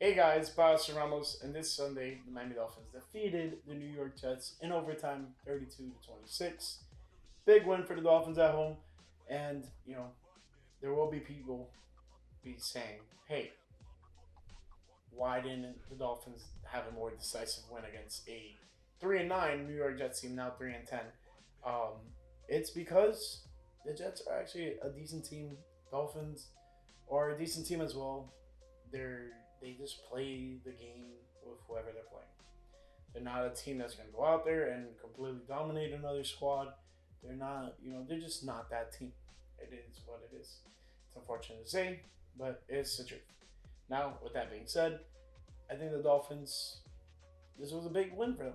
Hey guys, Boss Ramos, and this Sunday, the Miami Dolphins defeated the New York Jets in overtime 32 to 26. Big win for the Dolphins at home, and there will be people be saying, hey, why didn't the Dolphins have a more decisive win against a 3-9 New York Jets team, now 3-10? Um, it's because the Jets are actually a decent team. Dolphins are a decent team as well. They just play the game with whoever they're playing. They're not a team that's going to go out there and completely dominate another squad. They're not, they're just not that team. It is what it is. It's unfortunate to say, but it's the truth. Now, with that being said, I think the Dolphins, this was a big win for them.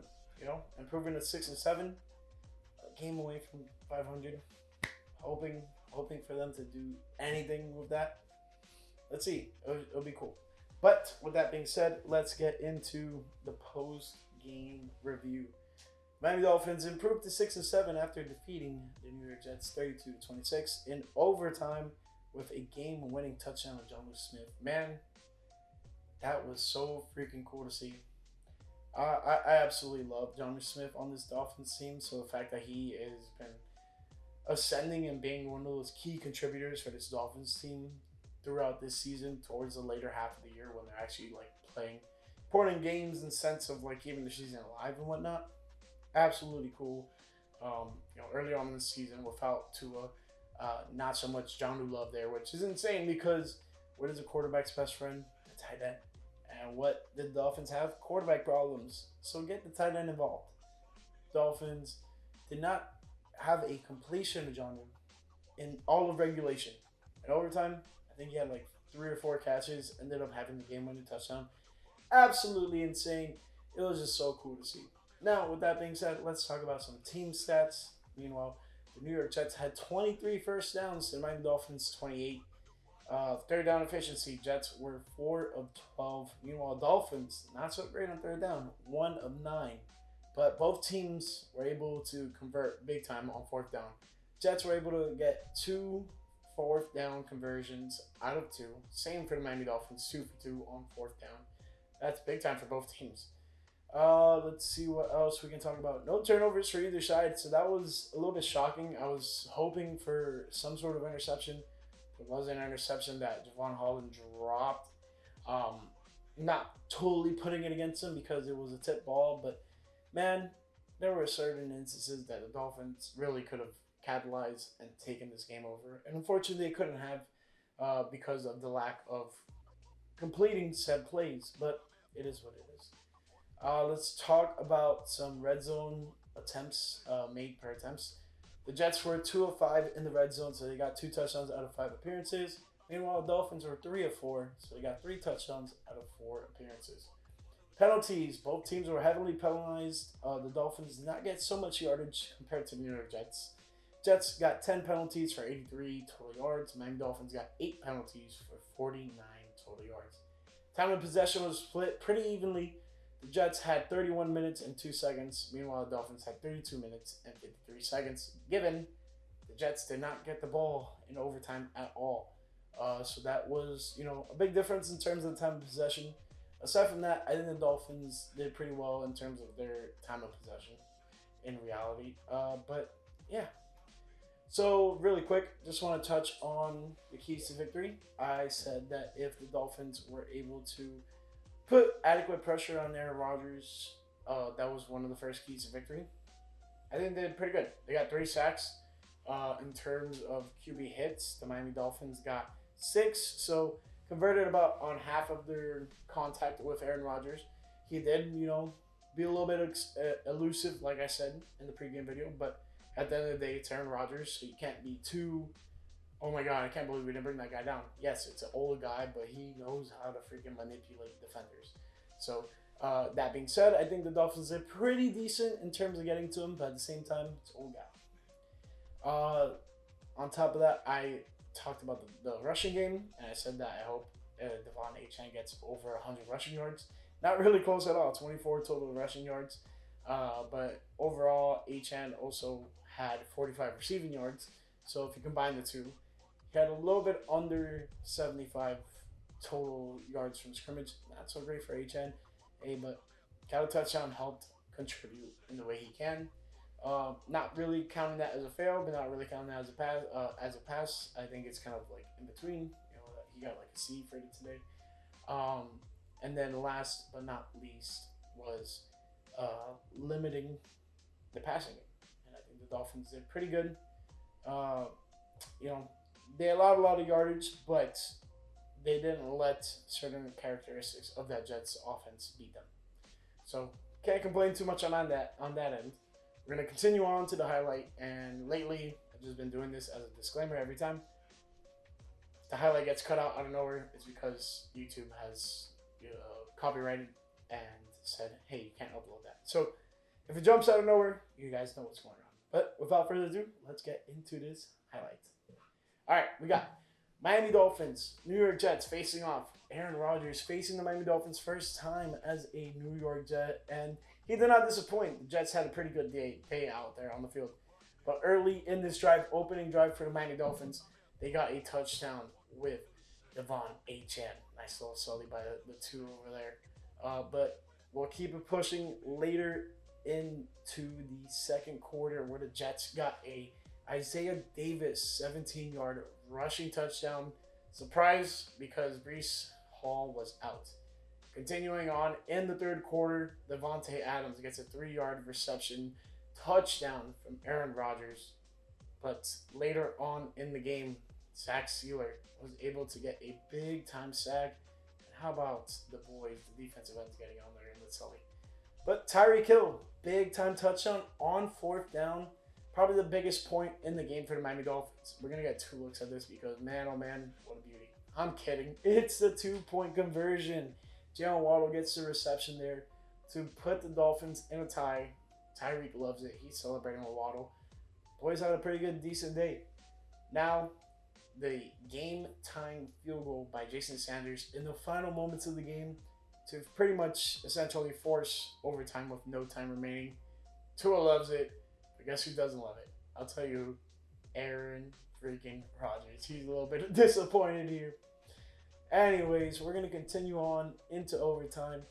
Improving to 6-7, a game away from 500. Hoping for them to do anything with that. Let's see. It'll be cool. But with that being said, let's get into the post-game review. Miami Dolphins improved to 6-7 after defeating the New York Jets 32-26 in overtime with a game-winning touchdown of John Smith. Man, that was so freaking cool to see. I absolutely love John Smith on this Dolphins team. So the fact that he has been ascending and being one of those key contributors for this Dolphins team throughout this season towards the later half of the year when they're actually like playing important games in the sense of like keeping the season alive and whatnot. Absolutely cool. Early on in the season without Tua, not so much John Love there, which is insane because what is a quarterback's best friend? The tight end. And what did the Dolphins have? Quarterback problems. So get the tight end involved. Dolphins did not have a completion of John in all of regulation. In overtime, I think he had like 3 or 4 catches, ended up having the game-winning touchdown. Absolutely insane. It was just so cool to see. Now, with that being said, let's talk about some team stats. Meanwhile, the New York Jets had 23 first downs, the Miami Dolphins 28. Third down efficiency, Jets were 4 of 12. Meanwhile, Dolphins, not so great on third down, 1 of 9. But both teams were able to convert big time on fourth down. Jets were able to get 2 fourth down conversions out of 2. Same for the Miami Dolphins, 2 for 2 on fourth down. That's big time for both teams. Let's see what else we can talk about. No turnovers for either side, so that was a little bit shocking. I was hoping for some sort of interception. There was an interception that Javon Holland dropped. Not totally putting it against him because it was a tip ball, but man, there were certain instances that the Dolphins really could have capitalized and taken this game over. And unfortunately, they couldn't have because of the lack of completing said plays, but it is what it is. Let's talk about some red zone attempts made per attempts. The Jets were 2 of 5 in the red zone, so they got 2 touchdowns out of 5 appearances. Meanwhile, the Dolphins were 3 of 4, so they got 3 touchdowns out of 4 appearances. Penalties. Both teams were heavily penalized. The Dolphins did not get so much yardage compared to the New York Jets. Jets got 10 penalties for 83 total yards. Miami Dolphins got 8 penalties for 49 total yards. Time of possession was split pretty evenly. The Jets had 31 minutes and 2 seconds. Meanwhile, the Dolphins had 32 minutes and 53 seconds, given the Jets did not get the ball in overtime at all. So that was, a big difference in terms of the time of possession. Aside from that, I think the Dolphins did pretty well in terms of their time of possession in reality. But yeah. So really quick, just want to touch on the keys to victory. I said that if the Dolphins were able to put adequate pressure on Aaron Rodgers, that was one of the first keys to victory. I think they did pretty good. They got 3 sacks. In terms of QB hits, the Miami Dolphins got 6, so converted about on half of their contact with Aaron Rodgers. He did, be a little bit elusive, like I said in the pregame video, but at the end of the day, it's Aaron Rodgers, so you can't be too, oh my God, I can't believe we didn't bring that guy down. Yes, it's an old guy, but he knows how to freaking manipulate defenders. So, that being said, I think the Dolphins are pretty decent in terms of getting to him, but at the same time, it's an old guy. On top of that, I talked about the rushing game, and I said that I hope Devon Achane gets over 100 rushing yards. Not really close at all, 24 total rushing yards. But overall, Achane also had 45 receiving yards. So if you combine the two, he had a little bit under 75 total yards from scrimmage. Not so great for HN. Hey, but got a touchdown, helped contribute in the way he can. Not really counting that as a fail, but not really counting that as a pass. I think it's kind of like in between. He got like a C for it today. Um, and then last but not least was limiting the passing game, and I think the Dolphins did pretty good. Uh, you know, they allowed a lot of yardage, but they didn't let certain characteristics of that Jets offense beat them. So can't complain too much on that end. We're gonna continue on to the highlight, and lately I've just been doing this as a disclaimer every time. If the highlight gets cut out of nowhere, it's because YouTube has copyrighted and said, "Hey, you can't upload that." So if it jumps out of nowhere, you guys know what's going on. But without further ado, let's get into this highlight. All right, we got Miami Dolphins, New York Jets facing off. Aaron Rodgers facing the Miami Dolphins first time as a New York Jet, and he did not disappoint. The Jets had a pretty good day out there on the field. But early in this drive, opening drive for the Miami Dolphins, they got a touchdown with Devon Achane. Nice little sully by the two over there. But we'll keep it pushing later into the second quarter where the Jets got a Isaiah Davis 17-yard rushing touchdown. Surprise, because Breece Hall was out. Continuing on in the third quarter, Devontae Adams gets a 3-yard reception touchdown from Aaron Rodgers. But later on in the game, Zach Sealer was able to get a big-time sack. And how about the boys, the defensive ends getting on there in the sully? But Tyreek Hill, big-time touchdown on fourth down. Probably the biggest point in the game for the Miami Dolphins. We're going to get 2 looks at this because, man, oh man, what a beauty. I'm kidding. It's the 2-point conversion. Jalen Waddle gets the reception there to put the Dolphins in a tie. Tyreek loves it. He's celebrating with Waddle. Boys had a pretty good, decent day. Now, the game-time field goal by Jason Sanders in the final moments of the game to pretty much essentially force overtime with no time remaining. Tua loves it. But guess who doesn't love it? I'll tell you who. Aaron freaking Rodgers. He's a little bit disappointed here. Anyways, we're going to continue on into overtime,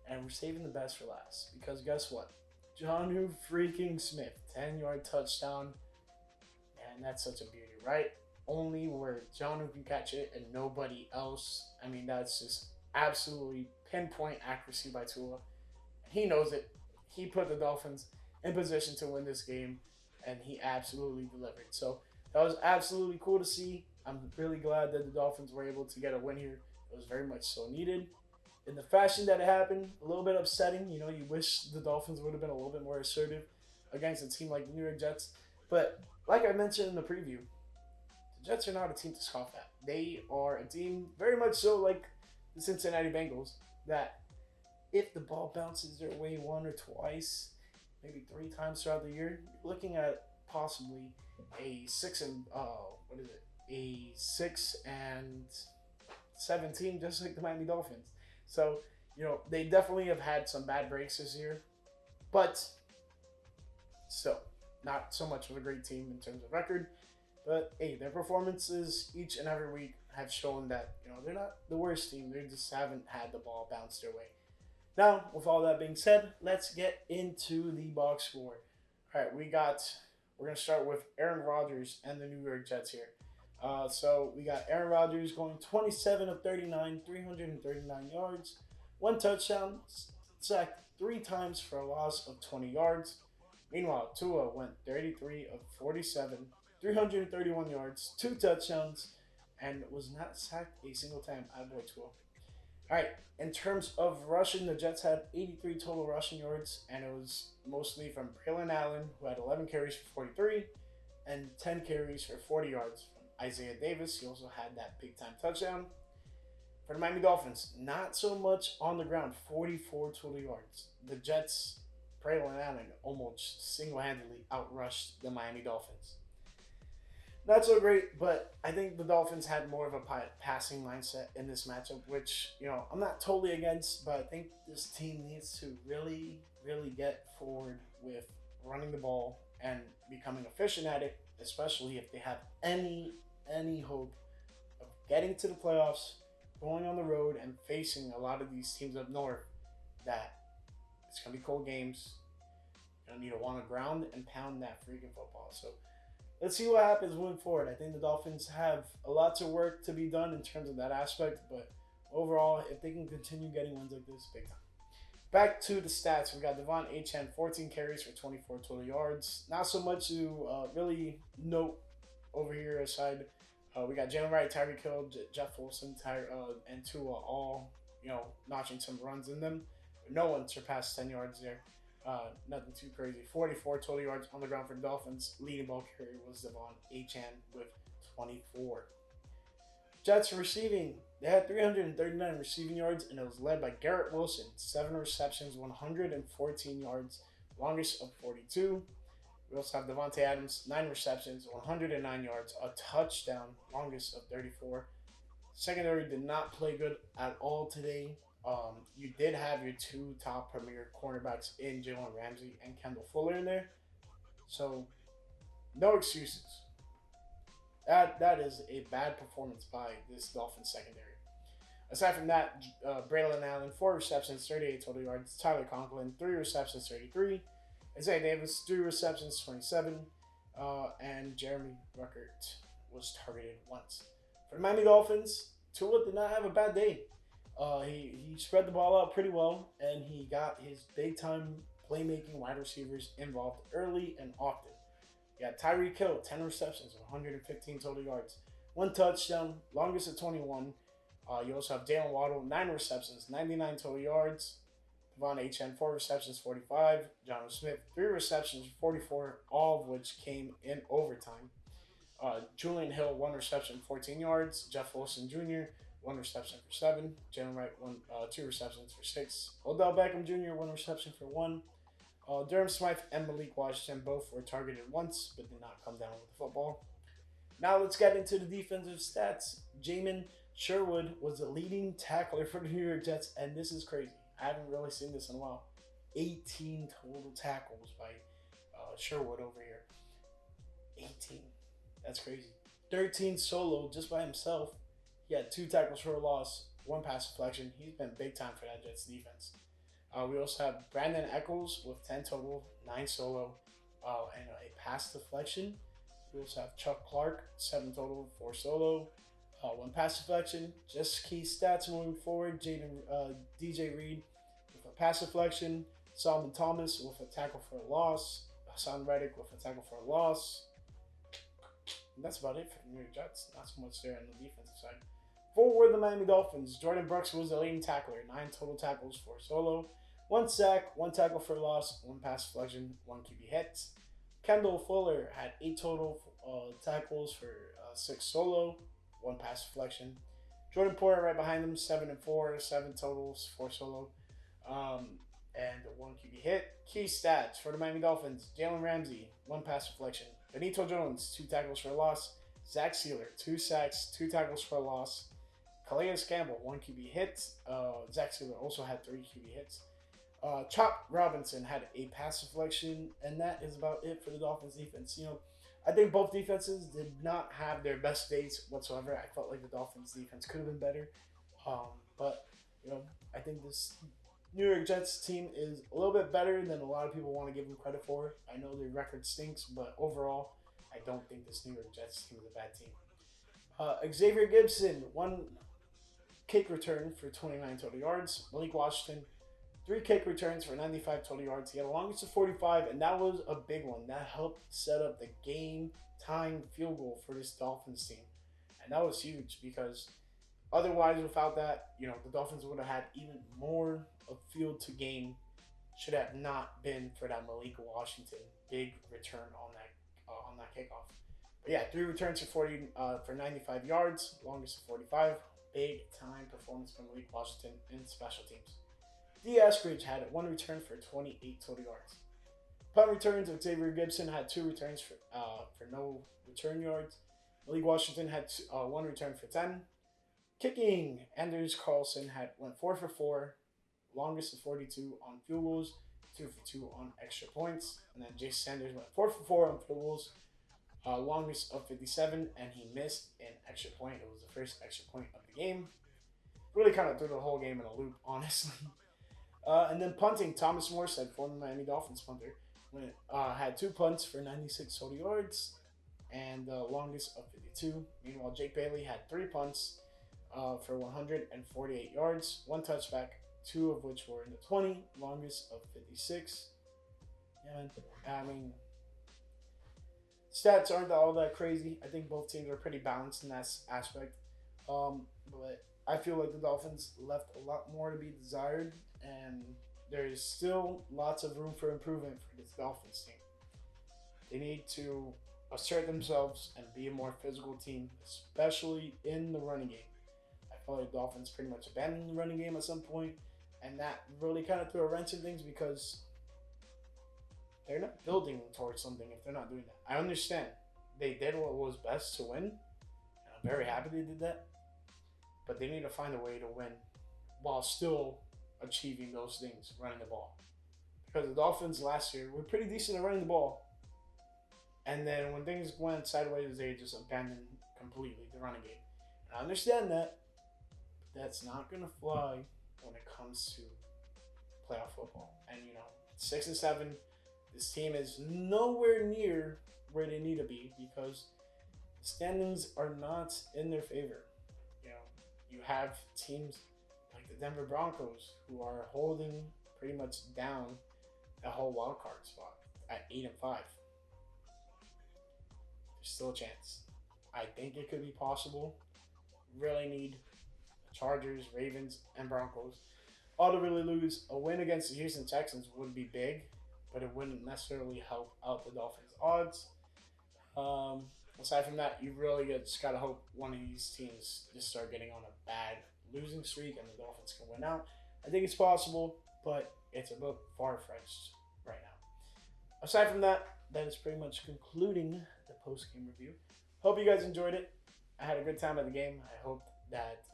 and we're saving the best for last. Because guess what? Jonnu freaking Smith, 10-yard touchdown. Man, that's such a beauty, right? Only where Jonnu can catch it and nobody else. I mean, that's just absolutely pinpoint accuracy by Tua. He knows it. He put the Dolphins in position to win this game, and he absolutely delivered. So that was absolutely cool to see. I'm really glad that the Dolphins were able to get a win here. It was very much so needed. In the fashion that it happened, a little bit upsetting. You know, you wish the Dolphins would have been a little bit more assertive against a team like the New York Jets. But like I mentioned in the preview, the Jets are not a team to scoff at. They are a team very much so like the Cincinnati Bengals that if the ball bounces their way 1 or twice, maybe 3 times throughout the year, you're looking at possibly a 6-17, just like the Miami Dolphins. So, you know, they definitely have had some bad breaks this year, but still, not so much of a great team in terms of record. But hey, their performances each and every week have shown that, you know, they're not the worst team. They just haven't had the ball bounce their way. Now, with all that being said, let's get into the box score. All right, we're going to start with Aaron Rodgers and the New York Jets here. So we got Aaron Rodgers going 27 of 39, 339 yards, 1 touchdown, sacked 3 times for a loss of 20 yards. Meanwhile, Tua went 33 of 47, 331 yards, 2 touchdowns, and was not sacked a single time. Attaboy Tua. All right, in terms of rushing, the Jets had 83 total rushing yards, and it was mostly from Braylon Allen, who had 11 carries for 43, and 10 carries for 40 yards from Isaiah Davis. He also had that big-time touchdown. For the Miami Dolphins, not so much on the ground, 44 total yards. The Jets, Braylon Allen, almost single-handedly outrushed the Miami Dolphins. Not so great, but I think the Dolphins had more of a passing mindset in this matchup, which, you know, I'm not totally against, but I think this team needs to really, really get forward with running the ball and becoming efficient at it, especially if they have any hope of getting to the playoffs going on the road and facing a lot of these teams up north that it's going to be cold games. You're going to need to want to ground and pound that freaking football. So let's see what happens moving forward. I think the Dolphins have a lot of work to be done in terms of that aspect, but overall, if they can continue getting wins like this, big time. Back to the stats, we got Devon Achane, 14 carries for 24 total yards. Not so much to really note over here aside. We got Jalen Wright, Tyreek Hill, Jeff Wilson, and Tua all, notching some runs in them. No one surpassed 10 yards there. Nothing too crazy. 44 total yards on the ground for the Dolphins. Leading ball carrier was Devon Achane with 24. Jets receiving. They had 339 receiving yards, and it was led by Garrett Wilson. 7 receptions, 114 yards, longest of 42. We also have Devontae Adams, 9 receptions, 109 yards, a touchdown, longest of 34. Secondary did not play good at all today. You did have your two top premier cornerbacks in Jalen Ramsey and Kendall Fuller in there. So, no excuses. That is a bad performance by this Dolphins secondary. Aside from that, Braylon Allen, 4 receptions, 38 total yards. Tyler Conklin, 3 receptions, 33. Isaiah Davis, 3 receptions, 27. And Jeremy Ruckert was targeted once. For the Miami Dolphins, Tua did not have a bad day. He spread the ball out pretty well, and he got his big-time playmaking wide receivers involved early and often. You got Tyreek Hill, 10 receptions, 115 total yards. 1 touchdown, longest of 21. You also have Jalen Waddle, 9 receptions, 99 total yards. Devon Achane, 4 receptions, 45. Jonnu Smith, 3 receptions, 44, all of which came in overtime. Julian Hill, 1 reception, 14 yards. Jeff Wilson Jr., 1 reception for 7. Jalen Wright, 2 receptions for 6. Odell Beckham Jr., 1 reception for 1. Durham Smythe and Malik Washington both were targeted once, but did not come down with the football. Now let's get into the defensive stats. Jamin Sherwood was the leading tackler for the New York Jets, and this is crazy. I haven't really seen this in a while. 18 total tackles by Sherwood over here. 18. That's crazy. 13 solo just by himself. He had 2 tackles for a loss, 1 pass deflection. He's been big time for that Jets defense. We also have Brandon Eccles with 10 total, 9 solo, and a pass deflection. We also have Chuck Clark, 7 total, 4 solo, 1 pass deflection. Just key stats moving forward. DJ Reed with a pass deflection. Solomon Thomas with a tackle for a loss. Hassan Reddick with a tackle for a loss. And that's about it for the New York Jets. Not so much there on the defensive side. For the Miami Dolphins, Jordan Brooks was the leading tackler. 9 total tackles, 4 solo. 1 sack, 1 tackle for loss, 1 pass deflection, 1 QB hit. Kendall Fuller had 8 total tackles for 6 solo, 1 pass deflection. Jordan Poyer right behind him, 7 and 4, 7 totals, 4 solo, and 1 QB hit. Key stats for the Miami Dolphins: Jalen Ramsey, 1 pass deflection. Benito Jones, 2 tackles for a loss. Zach Sealer, 2 sacks, 2 tackles for a loss. Calais Campbell, 1 QB hit. Zach Sealer also had 3 QB hits. Chop Robinson had a pass deflection, and that is about it for the Dolphins defense. I think both defenses did not have their best days whatsoever. I felt like the Dolphins defense could have been better. But I think this New York Jets team is a little bit better than a lot of people want to give them credit for. I know their record stinks, but overall, I don't think this New York Jets team is a bad team. Xavier Gibson, 1 kick return for 29 total yards. Malik Washington, 3 kick returns for 95 total yards. He had a longest of 45, and that was a big one. That helped set up the game-time field goal for this Dolphins team. And that was huge because otherwise, without that, the Dolphins would have had even more of field to gain. Should have not been for that Malik Washington big return on that kickoff. But yeah, 3 returns for 95 yards, longest of 45. Big time performance from Malik Washington in special teams. D. Eskridge had 1 return for 28 total yards. Punt returns, Xavier Gibson had 2 returns for no return yards. Malik Washington had 1 return for 10. Kicking, Anders Carlson went 4 for 4, longest of 42 on field goals, 2 for 2 on extra points. And then Jason Sanders went 4 for 4 on field goals, longest of 57, and he missed an extra point. It was the first extra point of the game. really kind of threw the whole game in a loop, honestly. And then punting, Thomas Morstead, former Miami Dolphins punter, had 2 punts for 96 total yards and the longest of 52. Meanwhile, Jake Bailey had 3 punts for 148 yards, 1 touchback, 2 of which were in the 20, longest of 56. And I mean, stats aren't all that crazy. I think both teams are pretty balanced in that aspect. But I feel like the Dolphins left a lot more to be desired, and there is still lots of room for improvement for this Dolphins team. They need to assert themselves and be a more physical team, especially in the running game. I feel like the Dolphins pretty much abandoned the running game at some point, and that really kind of threw a wrench in things because they're not building towards something if they're not doing that. I understand they did what was best to win, and I'm very happy they did that, but they need to find a way to win while still achieving those things, running the ball. Because the Dolphins last year were pretty decent at running the ball, and then when things went sideways, they just abandoned completely the running game. And I understand that, but that's not going to fly when it comes to playoff football. And, 6-7, this team is nowhere near where they need to be because the standings are not in their favor. You have teams like the Denver Broncos who are holding pretty much down the whole wild card spot at 8-5. There's still a chance. I think it could be possible. Really need the Chargers, Ravens, and Broncos all to really lose. A win against the Houston Texans would be big, but it wouldn't necessarily help out the Dolphins' odds. Aside from that, you really just gotta hope one of these teams just start getting on a bad losing streak and the Dolphins can win out. I think it's possible, but it's a bit far-fetched right now. Aside from that, that is pretty much concluding the post-game review. Hope you guys enjoyed it. I had a good time at the game. I hope that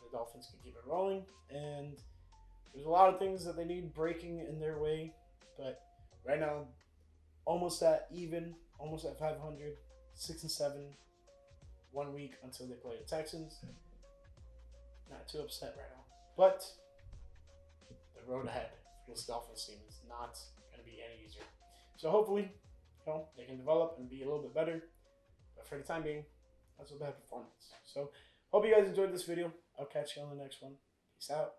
the Dolphins can keep it rolling. And there's a lot of things that they need breaking in their way, but right now, almost at even, almost at 500, 6-7, 1 week until they play the Texans. Not too upset right now, but the road ahead for this Dolphins team is not going to be any easier. So hopefully, they can develop and be a little bit better. But for the time being, that's a bad performance. So hope you guys enjoyed this video. I'll catch you on the next one. Peace out.